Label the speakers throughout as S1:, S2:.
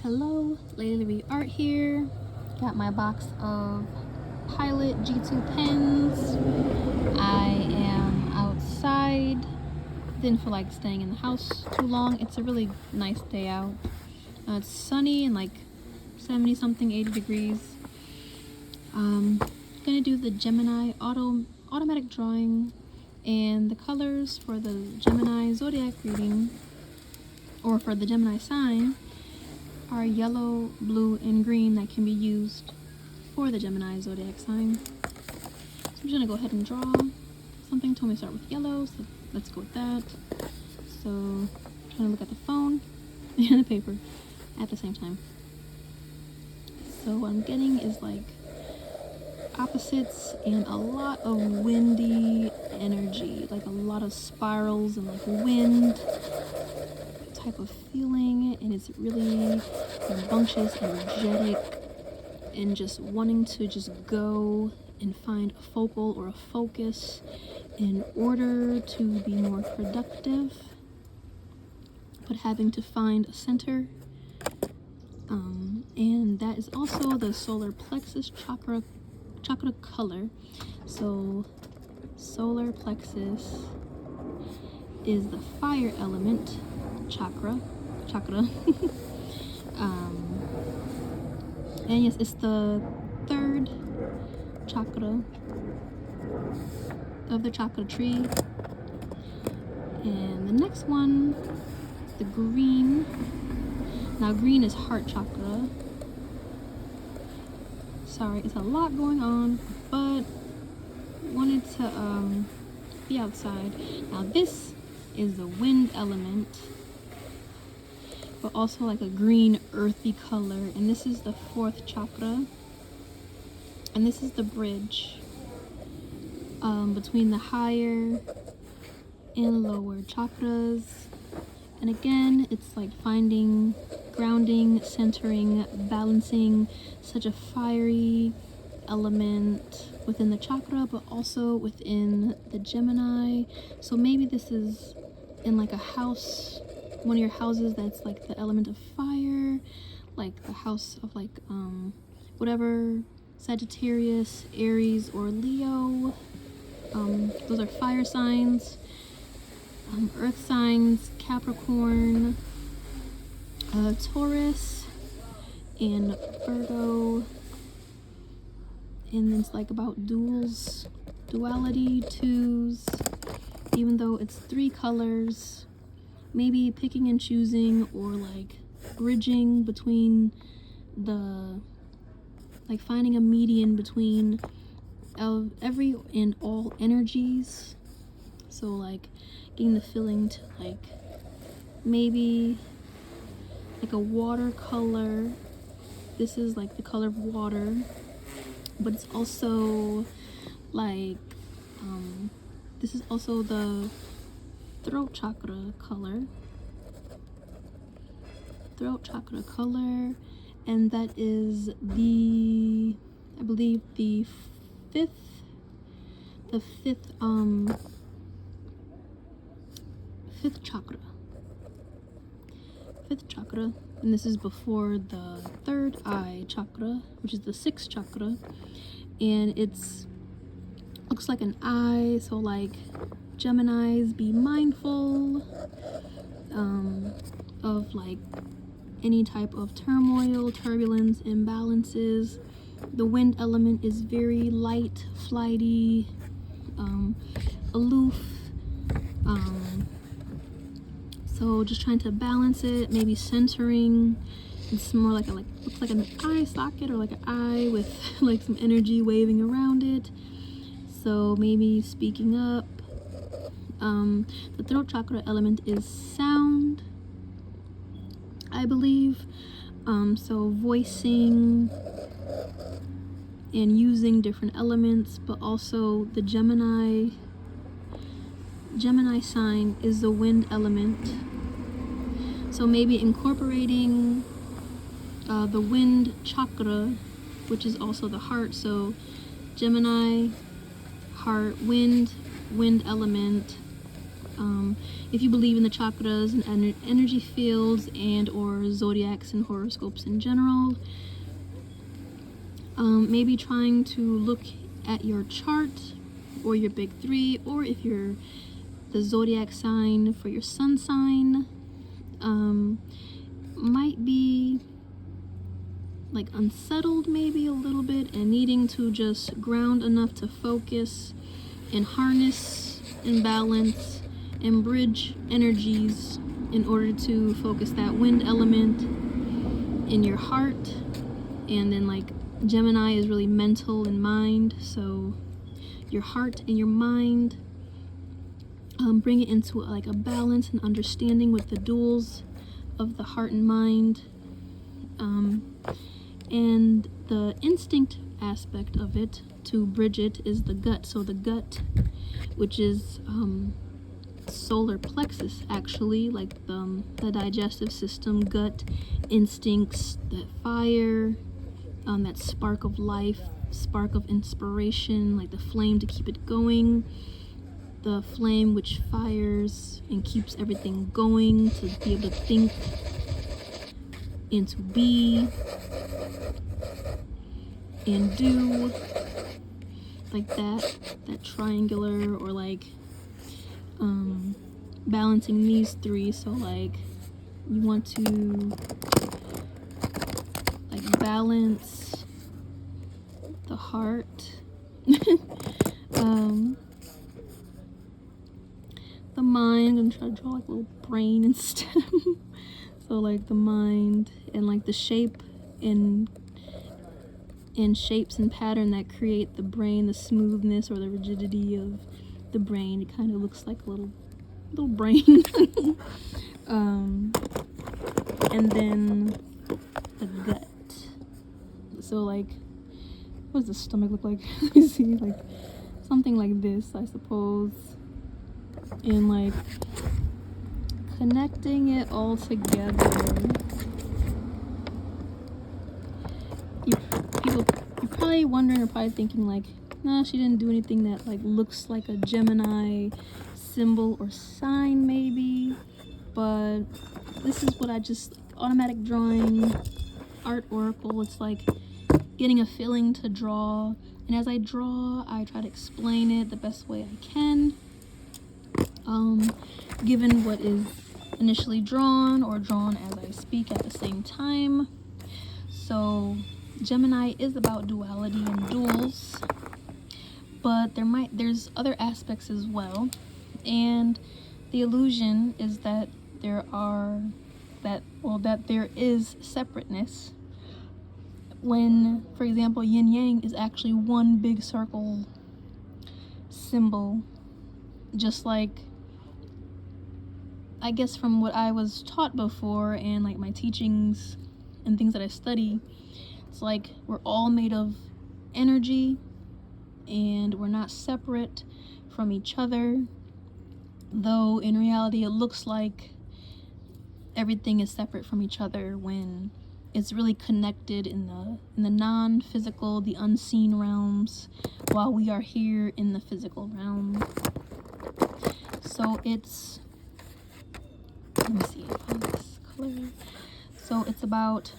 S1: Hello, Laree art here. Got my box of Pilot G2 pens. I am outside. Didn't feel like staying in the house too long. It's a really nice day out. It's sunny and like 70 something, 80 degrees. Gonna do the Gemini automatic drawing, and the colors for the Gemini Zodiac reading, or for the Gemini sign, are yellow, blue, and green that can be used for the Gemini Zodiac sign. So I'm just gonna go ahead and draw something. Told me to start with yellow, so let's go with that. So I'm trying to look at the phone and the paper at the same time. So what I'm getting is like opposites and a lot of windy energy, like a lot of spirals and like wind type of feeling, and it's really rambunctious, energetic, and just wanting to just go and find a focal or a focus in order to be more productive, but having to find a center. And that is also the solar plexus chakra color. So solar plexus is the fire element chakra. And yes, it's the third chakra of the chakra tree. And the next one, the green. Now green is heart chakra. Sorry, it's a lot going on, but wanted to be outside. Now this is the wind element, but also like a green earthy color, and this is the fourth chakra, and this is the bridge between the higher and lower chakras. And again, it's like finding grounding, centering, balancing, such a fiery element within the chakra, but also within the Gemini. So maybe this is in like a house, one of your houses that's like the element of fire, like the house of like whatever, Sagittarius, Aries, or Leo. Those are fire signs. Earth signs, Capricorn, Taurus, and Virgo. And it's like about duality, twos, even though it's three colors, maybe picking and choosing, or like bridging between like finding a median between every and all energies. So like getting the feeling to like maybe like a watercolor. This is like the color of water, but it's also like this is also the throat chakra color, and that is the, I believe, the fifth chakra, and this is before the third eye chakra, which is the sixth chakra, and it's looks like an eye. So like Geminis, be mindful of like any type of turmoil, turbulence, imbalances. The wind element is very light, flighty, aloof. So just trying to balance it, maybe centering. It's more like looks like an eye socket, or like an eye with like some energy waving around it. So maybe speaking up. The throat chakra element is sound, I believe. So voicing and using different elements, but also the Gemini sign is the wind element. So maybe incorporating the wind chakra, which is also the heart. So Gemini, heart, wind element, If you believe in the chakras and energy fields and or zodiacs and horoscopes in general, maybe trying to look at your chart or your big three, or if you're the zodiac sign for your sun sign, might be like unsettled maybe a little bit and needing to just ground enough to focus and harness and balance and bridge energies in order to focus that wind element in your heart. And then like Gemini is really mental and mind, so your heart and your mind, bring it into like a balance and understanding with the duals of the heart and mind, and the instinct aspect of it to bridge it is the gut. So the gut, which is solar plexus actually, like the digestive system, gut instincts, that fire, that spark of life, spark of inspiration, like the flame to keep it going, the flame which fires and keeps everything going, to be able to think and to be and do, like that triangular, or like balancing these three. So like you want to like balance the heart, the mind. I'm trying to draw like a little brain and stem. So like the mind and like the shape and shapes and pattern that create the brain, the smoothness or the rigidity of the brain. It kind of looks like a little brain. And then the gut. So like, what does the stomach look like? Let me see, like something like this, I suppose. And like connecting it all together. You're probably wondering or probably thinking like, no, she didn't do anything that like looks like a Gemini symbol or sign maybe, but this is what I just, automatic drawing, art oracle. It's like getting a feeling to draw, and as I draw I try to explain it the best way I can, given what is initially drawn or drawn as I speak at the same time. So Gemini is about duality and duals, but there's other aspects as well, and the illusion is that there is separateness, when, for example, yin yang is actually one big circle symbol. Just like, I guess from what I was taught before and like my teachings and things that I study, it's like we're all made of energy and we're not separate from each other, though in reality it looks like everything is separate from each other when it's really connected in the non-physical, the unseen realms, while we are here in the physical realm. So it's, let me see if I this color. So it's about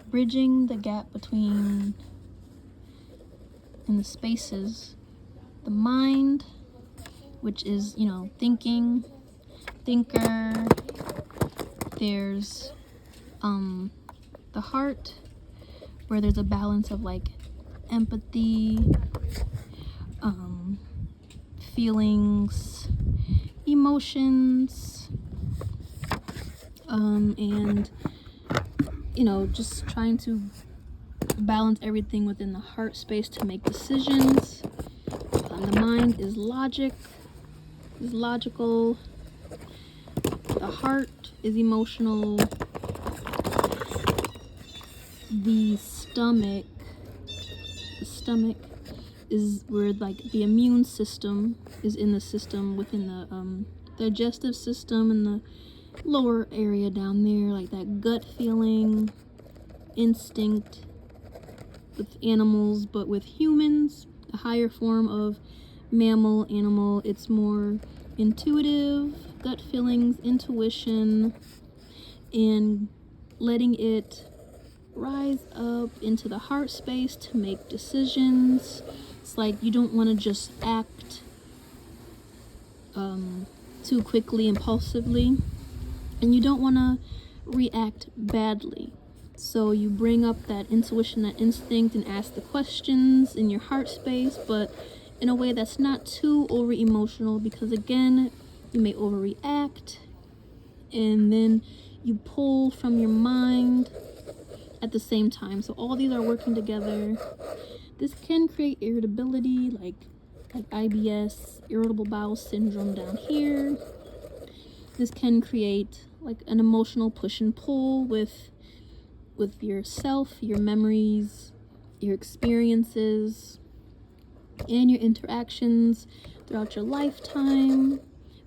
S1: bridging the gap between, in the spaces, the mind, which is, you know, thinking, thinker. There's the heart, where there's a balance of like empathy, feelings, emotions, and, you know, just trying to balance everything within the heart space to make decisions. The mind is logical. The heart is emotional. The stomach is where like the immune system is in the system, within the digestive system, and the lower area down there, like that gut feeling, instinct with animals. But with humans, a higher form of mammal, animal, it's more intuitive, gut feelings, intuition, and letting it rise up into the heart space to make decisions. It's like you don't want to just act too quickly, impulsively, and you don't want to react badly. So you bring up that intuition, that instinct, and ask the questions in your heart space, but in a way that's not too over emotional, because again, you may overreact and then you pull from your mind at the same time. So all these are working together. This can create irritability, like IBS, irritable bowel syndrome down here. This can create like an emotional push and pull with yourself, your memories, your experiences, and your interactions throughout your lifetime,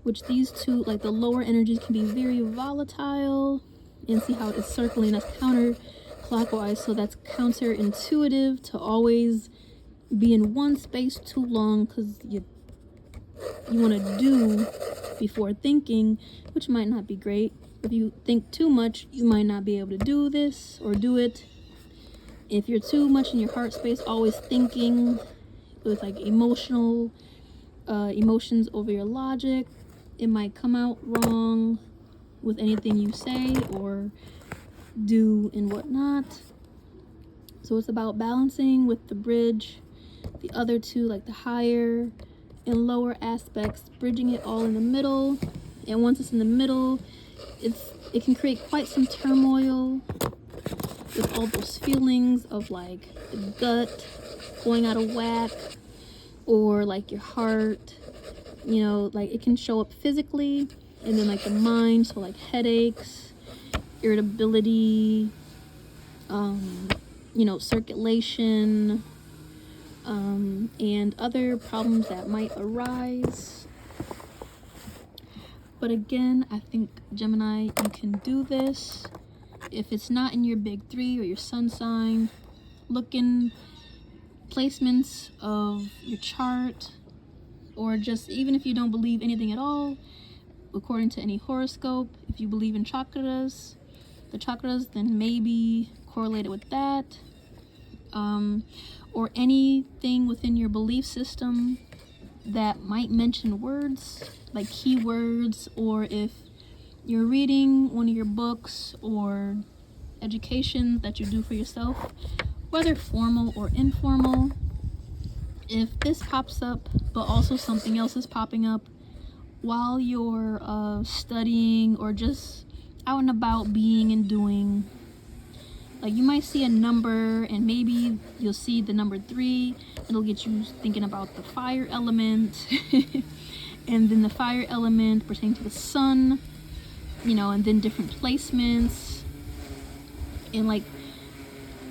S1: which these two, like the lower energies, can be very volatile. And see how it's circling, that's counterclockwise, so that's counterintuitive to always be in one space too long, because you want to do before thinking, which might not be great. If you think too much, you might not be able to do this or do it. If you're too much in your heart space, always thinking with like emotions over your logic, it might come out wrong with anything you say or do and whatnot. So it's about balancing with the bridge, the other two, like the higher and lower aspects, bridging it all in the middle. And once it's in the middle, it can create quite some turmoil with all those feelings of like the gut going out of whack, or like your heart, like it can show up physically, and then like the mind, so like headaches, irritability, circulation, and other problems that might arise. But again, I think Gemini, you can do this. If it's not in your big three or your sun sign, look in placements of your chart, or just even if you don't believe anything at all, according to any horoscope, if you believe in the chakras, then maybe correlate it with that, or anything within your belief system that might mention words like keywords, or if you're reading one of your books or education that you do for yourself, whether formal or informal, if this pops up but also something else is popping up while you're studying or just out and about being and doing, like you might see a number and maybe you'll see the number 3, it'll get you thinking about the fire element and then the fire element pertaining to the sun, and then different placements. And like,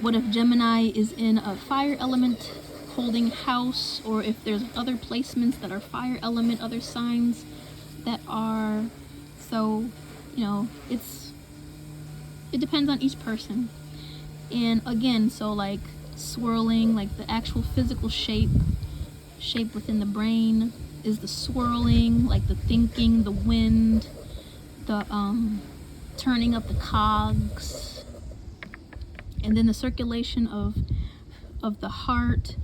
S1: what if Gemini is in a fire element holding house, or if there's other placements that are fire element, other signs that are, so it depends on each person. And again, so like swirling, like the actual physical shape within the brain is the swirling, like the thinking, the wind, the turning up the cogs, and then the circulation of the heart,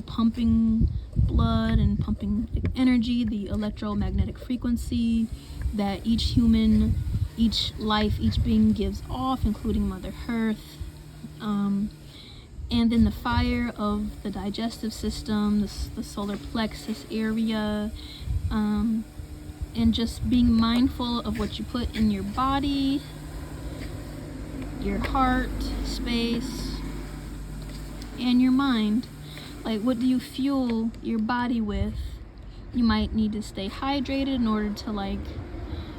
S1: pumping blood and pumping energy, the electromagnetic frequency that each human, each life, each being gives off, including Mother Earth. And then the fire of the digestive system, the solar plexus area, and just being mindful of what you put in your body, your heart space, and your mind. Like, what do you fuel your body with? You might need to stay hydrated in order to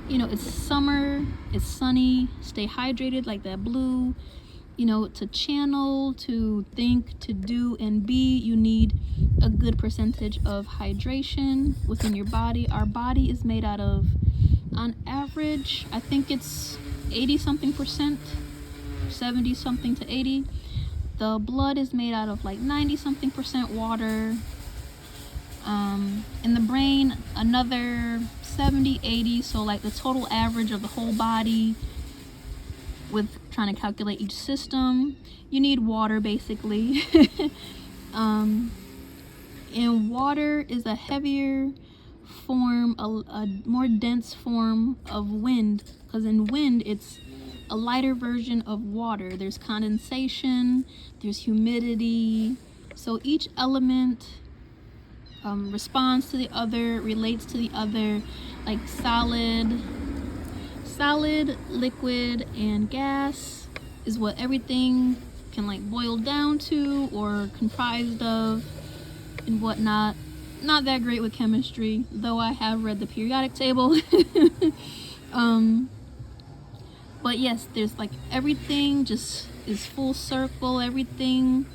S1: it's summer, it's sunny, stay hydrated, like that blue. To channel, to think, to do, and be, you need a good percentage of hydration within your body. Our body is made out of, on average, I think it's 80 something percent, 70 something to 80. The blood is made out of like 90 something percent water. And the brain, another 70, 80, so like the total average of the whole body with trying to calculate each system. You need water basically. And water is a heavier form, a more dense form of wind, because in wind it's a lighter version of water. There's condensation, there's humidity, so each element responds to the other, relates to the other, like solid, liquid, and gas is what everything can like boil down to or comprised of and whatnot. Not that great with chemistry, though I have read the periodic table. But yes, there's like everything just is full circle. Everything,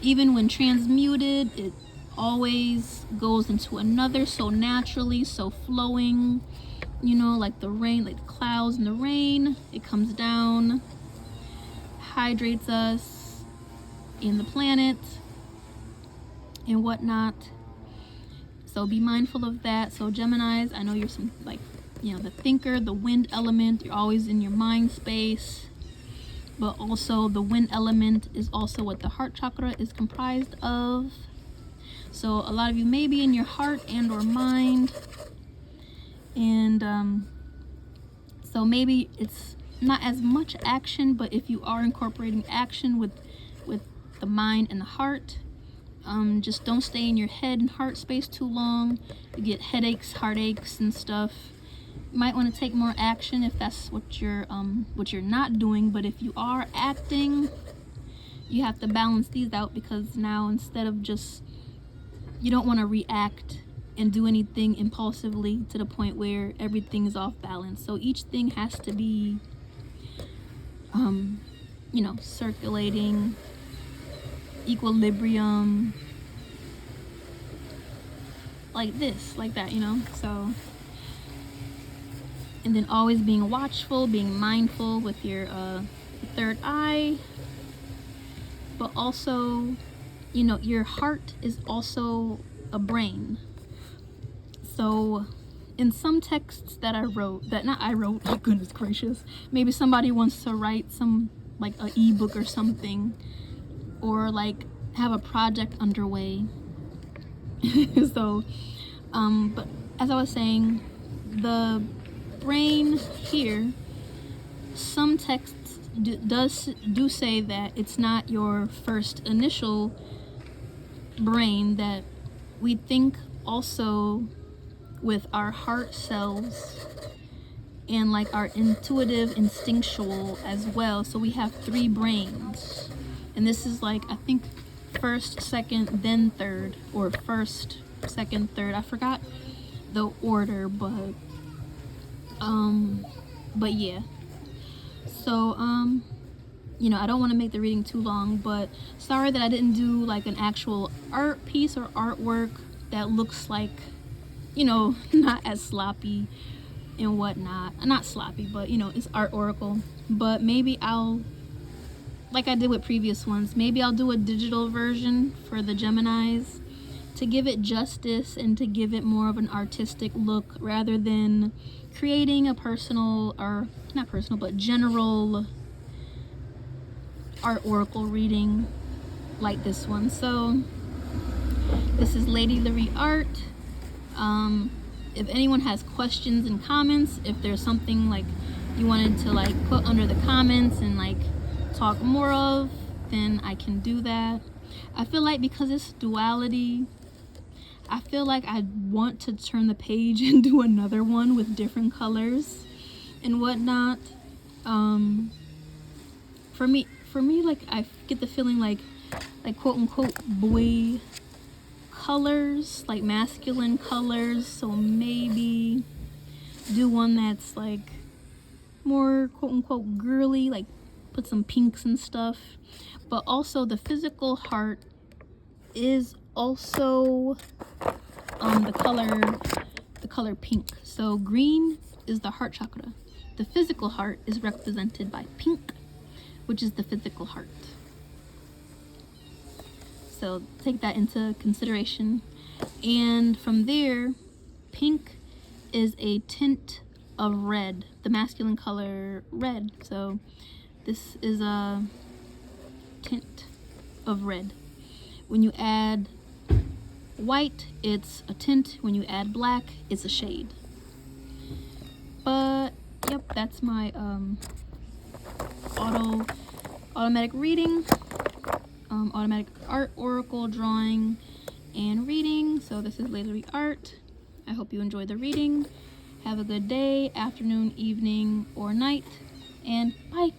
S1: even when transmuted, it always goes into another so naturally, so flowing. You know, like the rain, like the clouds and the rain, it comes down, hydrates us in the planet and whatnot. So be mindful of that. So Geminis, I know you're some, like, you know, the thinker, the wind element, you're always in your mind space, but also the wind element is also what the heart chakra is comprised of. So a lot of you may be in your heart and or mind, and so maybe it's not as much action, but if you are incorporating action with the mind and the heart, just don't stay in your head and heart space too long. You get headaches, heartaches and stuff. You might want to take more action if that's what you're not doing. But if you are acting, you have to balance these out, because now instead of just, you don't want to react and do anything impulsively to the point where everything is off balance. So each thing has to be you know, circulating, equilibrium, like this, like that, you know. So, and then always being watchful, being mindful with your third eye, but also, you know, your heart is also a brain. So in some texts that I wrote, that not I wrote, oh goodness gracious, maybe somebody wants to write some, like an ebook or something, or like have a project underway. So but as I was saying, the brain here, some texts do say that it's not your first initial brain, that we think also with our heart cells and like our intuitive, instinctual as well. So we have 3 brains, and this is like, I think, first, second, then third, or first, second, third. I forgot the order, but yeah. So you know, I don't want to make the reading too long, but sorry that I didn't do like an actual art piece or artwork that looks like, you know, not as sloppy and whatnot. Not sloppy, but you know, it's art oracle. But maybe I'll, like I did with previous ones, maybe I'll do a digital version for the Geminis to give it justice and to give it more of an artistic look, rather than creating a personal, or not personal, but general art oracle reading like this one. So this is Lady Laree Art. If anyone has questions and comments, if there's something like you wanted to like put under the comments and like talk more of, then I can do that. I feel like because it's duality, I feel like I want to turn the page and do another one with different colors and whatnot. For me, like I get the feeling like quote unquote boy colors, like masculine colors. So maybe do one that's like more quote unquote girly, like put some pinks and stuff. But also the physical heart is also the color pink. So green is the heart chakra. The physical heart is represented by pink, which is the physical heart. So take that into consideration. And from there, pink is a tint of red, the masculine color red. So this is a tint of red. When you add white, it's a tint. When you add black, it's a shade. But yep, that's my automatic reading, automatic art, oracle, drawing, and reading. So this is Laree art. I hope you enjoyed the reading. Have a good day, afternoon, evening, or night, and bye.